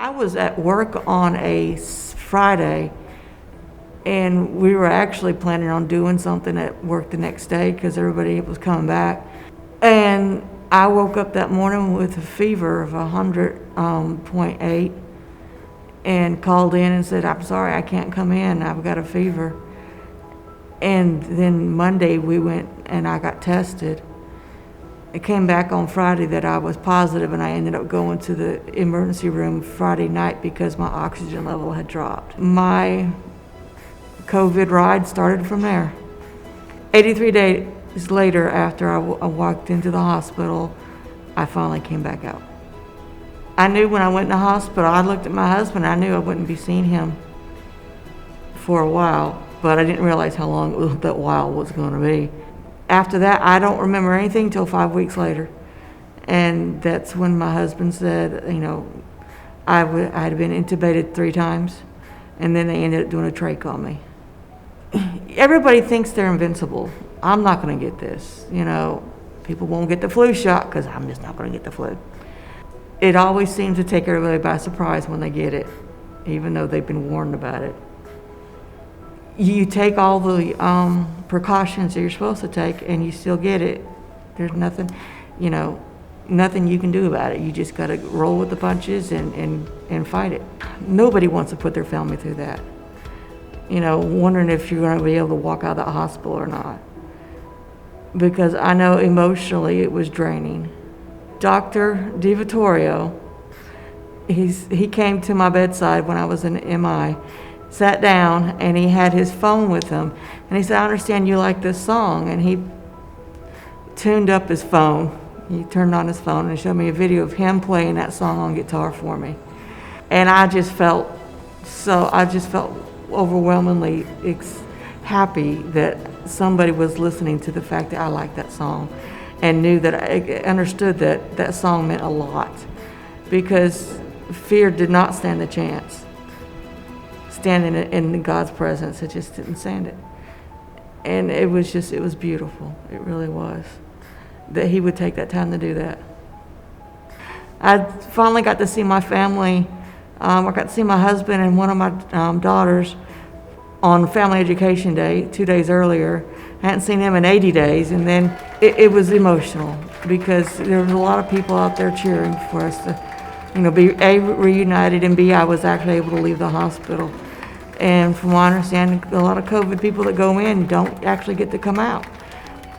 I was at work on a Friday, and we were actually planning on doing something at work the next day because everybody was coming back. And I woke up that morning with a fever of 100.8 and called in and said, "I'm sorry, I can't come in. I've got a fever." And then Monday we went and I got tested. It came back on Friday that I was positive, and I ended up going to the emergency room Friday night because my oxygen level had dropped. My COVID ride started from there. 83 days later, after I walked into the hospital, I finally came back out. I knew when I went in the hospital, I looked at my husband, I knew I wouldn't be seeing him for a while, but I didn't realize how long that while was going to be. After that, I don't remember anything until 5 weeks later. And that's when my husband said, I had been intubated 3 times, and then they ended up doing a trach on me. Everybody thinks they're invincible. I'm not going to get this. People won't get the flu shot because I'm just not going to get the flu. It always seems to take everybody by surprise when they get it, even though they've been warned about it. You take all the precautions that you're supposed to take, and you still get it. There's nothing, nothing you can do about it. You just got to roll with the punches and fight it. Nobody wants to put their family through that. Wondering if you're going to be able to walk out of the hospital or not. Because I know emotionally it was draining. Dr. DiVittorio, he came to my bedside when I was in MI, sat down, and he had his phone with him. And he said, "I understand you like this song." And he tuned up his phone. He turned on his phone and showed me a video of him playing that song on guitar for me. And I just felt overwhelmingly happy that somebody was listening to the fact that I liked that song and knew that I understood that that song meant a lot, because fear did not stand a chance. Standing in God's presence, it just didn't stand it. And it was beautiful. It really was, that he would take that time to do that. I finally got to see my family. I got to see my husband and one of my daughters on Family Education Day 2 days earlier. I hadn't seen him in 80 days, and then it was emotional because there was a lot of people out there cheering for us to, be A, reunited, and B, I was actually able to leave the hospital. And from my understanding, a lot of COVID people that go in don't actually get to come out.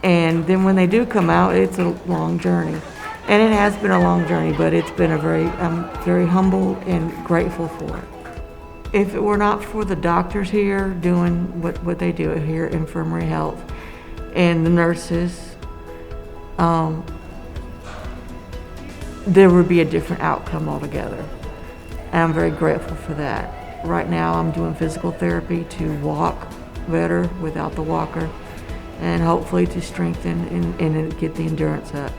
And then when they do come out, it's a long journey. And it has been a long journey, but it's been I'm very humble and grateful for it. If it were not for the doctors here doing what they do here at Infirmary Health and the nurses, there would be a different outcome altogether. And I'm very grateful for that. Right now I'm doing physical therapy to walk better without the walker, and hopefully to strengthen and get the endurance up.